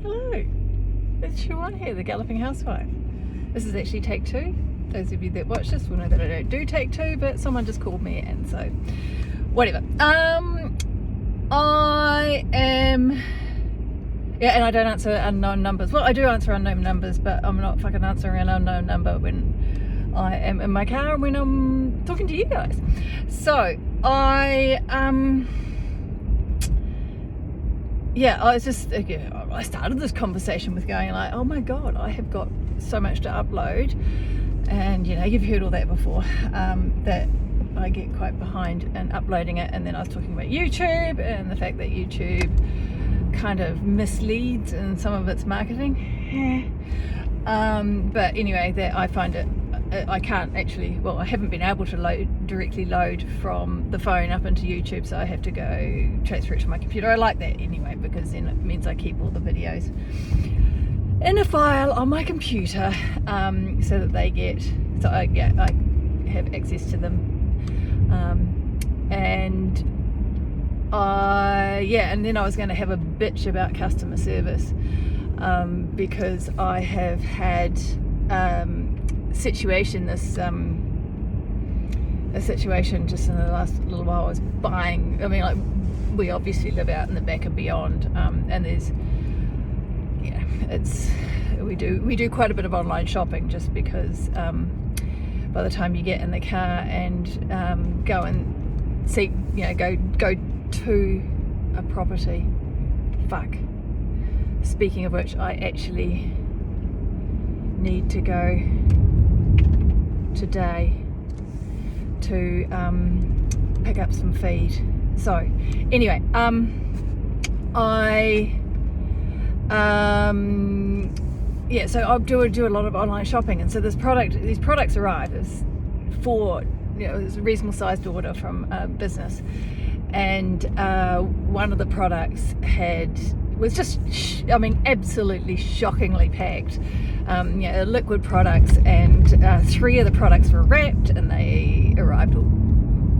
Hello, it's Siobhan here, the Galloping Housewife. This is actually take two. Those of you that watch this will know that I don't do take two, but someone just called me and so whatever. I am, yeah, and I don't answer unknown numbers. Well, I do answer unknown numbers, but I'm not fucking answering an unknown number when I am in my car and when I'm talking to you guys. So I I started this conversation with going like, oh my god, I have got so much to upload, and you know, you've heard all that before, that I get quite behind in uploading it. And then I was talking about YouTube and the fact that YouTube kind of misleads in some of its marketing. But anyway, that I find it, I can't actually, well, I haven't been able to directly load from the phone up into YouTube, so I have to go transfer it to my computer. I like that anyway, because then it means I keep all the videos in a file on my computer, so that I have access to them. And then I was going to have a bitch about customer service, because I have had a situation just in the last little while. I was buying, I mean, like, we obviously live out in the back and beyond, and there's, yeah, we do quite a bit of online shopping, just because by the time you get in the car and go and see, you know, go to a property, speaking of which, I actually need to go today to pick up some feed. So anyway, so I do a lot of online shopping, and so these products arrive as for, you know, it's a reasonable sized order from a business, and one of the products was just, absolutely shockingly packed. Liquid products, and 3 of the products were wrapped and they arrived all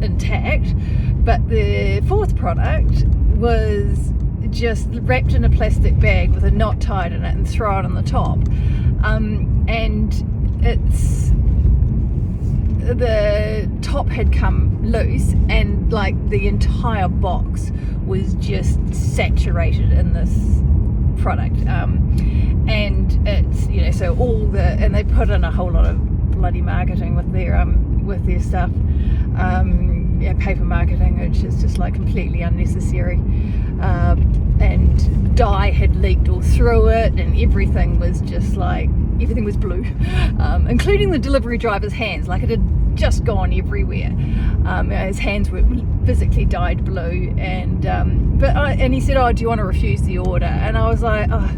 intact, but the 4th product was just wrapped in a plastic bag with a knot tied in it and thrown on the top, and the top had come loose, and like the entire box was just saturated in this product, and it's, you know, so and they put in a whole lot of bloody marketing with their stuff, paper marketing, which is just like completely unnecessary, and dye had leaked all through it, and everything was blue, including the delivery driver's hands. Like, it had just gone everywhere. His hands were physically dyed blue, and he said, oh, do you want to refuse the order? And I was like, oh,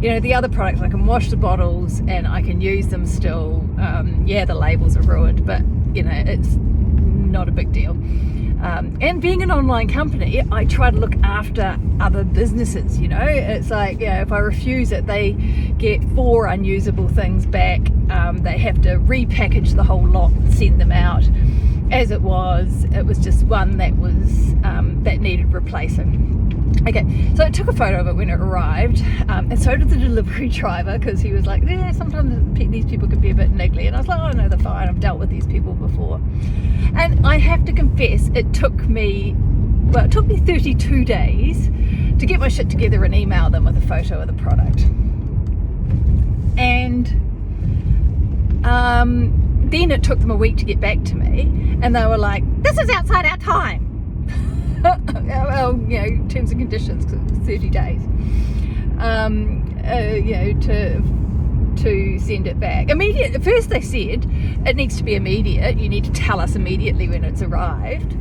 you know, the other products, I can wash the bottles and I can use them still. The labels are ruined, but you know, it's not a big deal. And being an online company, I try to look after other businesses, you know. It's like, you know, if I refuse it, they get 4 unusable things back. They have to repackage the whole lot and send them out. As it was just one that was that needed replacing. Okay, so I took a photo of it when it arrived, and so did the delivery driver, because he was like, yeah, sometimes these people can be a bit niggly. And I was like, oh no, they're fine, I've dealt with these people before. And I have to confess, it took me 32 days to get my shit together and email them with a photo of the product. And then it took them a week to get back to me, and they were like, this is outside our time. Well, you know, terms and conditions, 'cause it's 30 days, to send it back. Immediate. At first they said it needs to be immediate. You need to tell us immediately when it's arrived.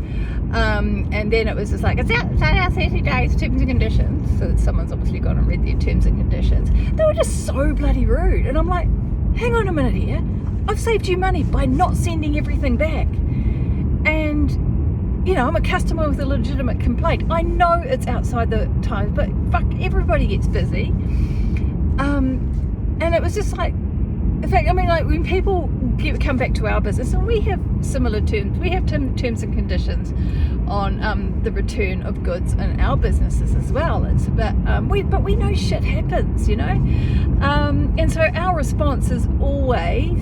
And then it was just like, it's outside our 30 days terms and conditions. So someone's obviously gone and read their terms and conditions. They were just so bloody rude. And I'm like, hang on a minute here. I've saved you money by not sending everything back. And, you know, I'm a customer with a legitimate complaint. I know it's outside the time, but fuck, everybody gets busy. And it was just like, in fact, I mean, like when people come back to our business, and we have similar terms, we have terms and conditions on the return of goods in our businesses as well. It's but we know shit happens, you know, and so our response is always,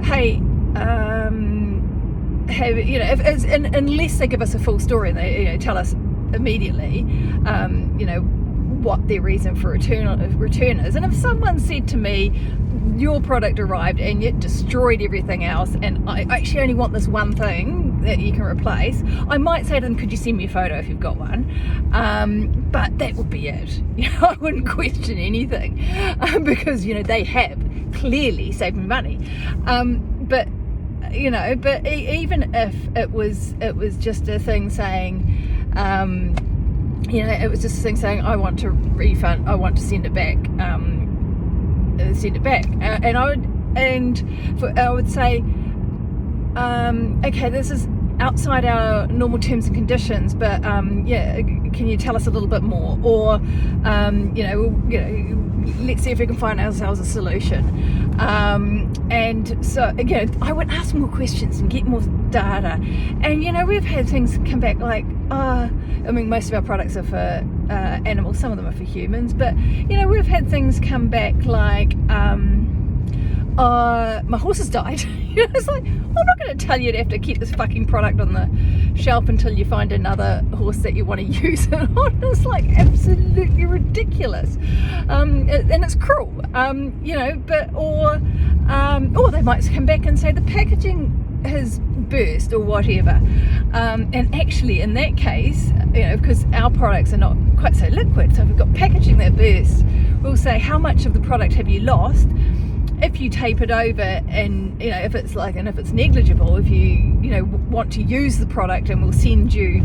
hey, have, you know, unless they give us a full story and they, you know, tell us immediately, you know, what their reason for return is. And if someone said to me, your product arrived and it destroyed everything else, and I actually only want this one thing that you can replace, I might say to them, could you send me a photo if you've got one? But that would be it. You know, I wouldn't question anything, because, you know, they have clearly saved me money. But you know, but even if it was just a thing saying, you know, it was just a thing saying, I want to refund, I want to send it back, and I would say, okay, this is outside our normal terms and conditions, but yeah, can you tell us a little bit more? Or you know, let's see if we can find ourselves a solution. And so again, I would ask more questions and get more data. And you know, we've had things come back like, I mean, most of our products are for animals, some of them are for humans, but you know, we've had things come back like, my horse has died. You know, it's like, I'm not going to tell you to have to keep this fucking product on the shelf until you find another horse that you want to use it on. It's like absolutely ridiculous, and it's cruel, you know. But or they might come back and say the packaging has burst or whatever, and actually in that case, you know, because our products are not quite so liquid, so if we've got packaging that bursts, we'll say, how much of the product have you lost? If you tape it over, and you know, if it's negligible, if you know, want to use the product, and we'll send you,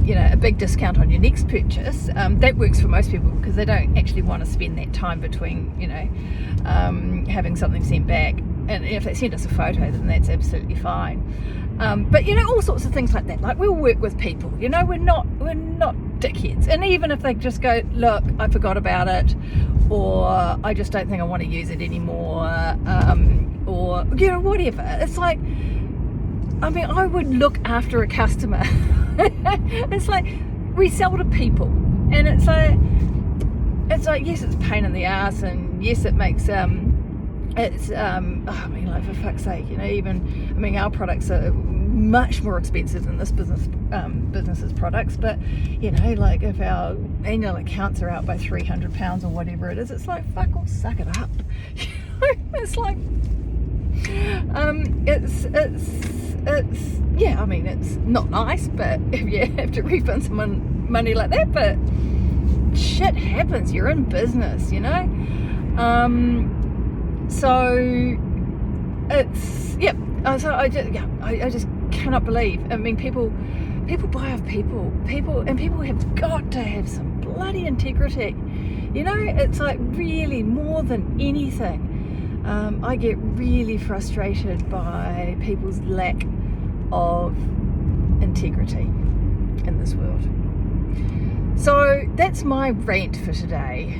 you know, a big discount on your next purchase. That works for most people because they don't actually want to spend that time between, you know, having something sent back. And if they send us a photo, then that's absolutely fine. But you know, all sorts of things like that. Like, we'll work with people. You know, we're not dickheads. And even if they just go, look, I forgot about it, or I just don't think I want to use it anymore, or you know, whatever. It's like, I mean, I would look after a customer. It's like, we sell to people, and it's like, yes, it's a pain in the ass, and yes, it makes it's I mean, like, for fuck's sake, you know, even, I mean, our products are much more expensive than this business's products, but you know, like, if our annual accounts are out by £300 or whatever it is, it's like, fuck, I'll suck it up. It's like, it's yeah, I mean, it's not nice, but if you have to refund someone money like that, but shit happens, you're in business, you know. So it's, yeah, so I just cannot believe, I mean, people buy off people, and people have got to have some bloody integrity, you know. It's like, really, more than anything, I get really frustrated by people's lack of integrity in this world. So that's my rant for today.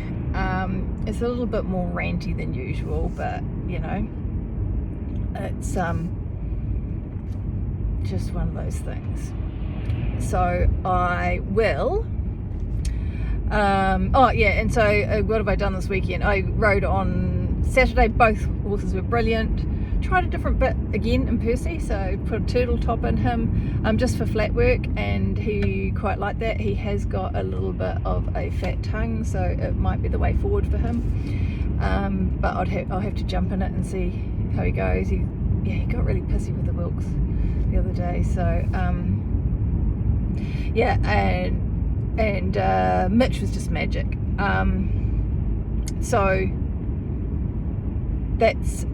It's a little bit more ranty than usual, but you know, it's just one of those things. So I will oh yeah, and so what have I done this weekend? I rode on Saturday. Both horses were brilliant. Tried a different bit again in Percy, so put a turtle top in him, just for flat work, and he quite liked that. He has got a little bit of a fat tongue, so it might be the way forward for him, but I'll have to jump in it and see how he goes. He got really pissy with the Wilks the other day, so yeah, and Mitch was just magic. So that's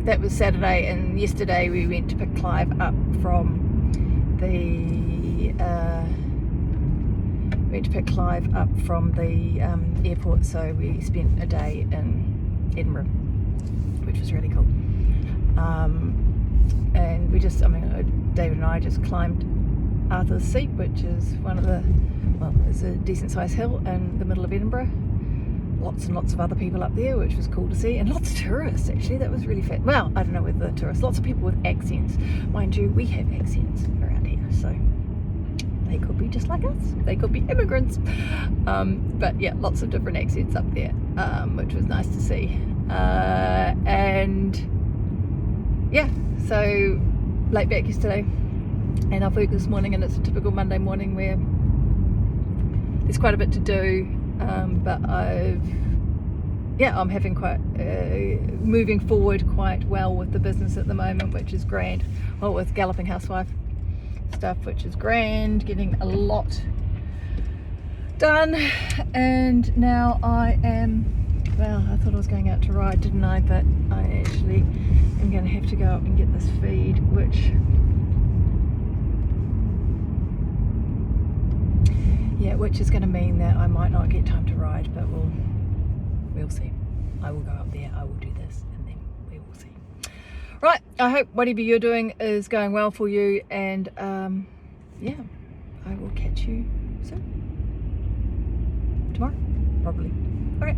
that was Saturday, and yesterday we went to pick Clive up from the airport, so we spent a day in Edinburgh, which was really cool. And we just, I mean, David and I just climbed Arthur's Seat, which is one of the, well, it's a decent sized hill in the middle of Edinburgh. lots and lots of other people up there, which was cool to see, and lots of tourists actually. That was really fun. Well, I don't know whether tourists, lots of people with accents. Mind you, we have accents around here, so they could be just like us, they could be immigrants, but yeah, lots of different accents up there, which was nice to see. And yeah, so late back yesterday and off work this morning, and it's a typical Monday morning where there's quite a bit to do, but I'm having quite moving forward quite well with the business at the moment, which is grand. Well, with Galloping Housewife stuff, which is grand, getting a lot done. And now I thought I was going out to ride, didn't I? But I actually am going to have to go up and get this feed, which is going to mean that I might not get time to ride, but we'll see. I will go up there, I will do this, and then we will see. Right, I hope whatever you're doing is going well for you, and yeah, I will catch you soon. Tomorrow, probably. Alright.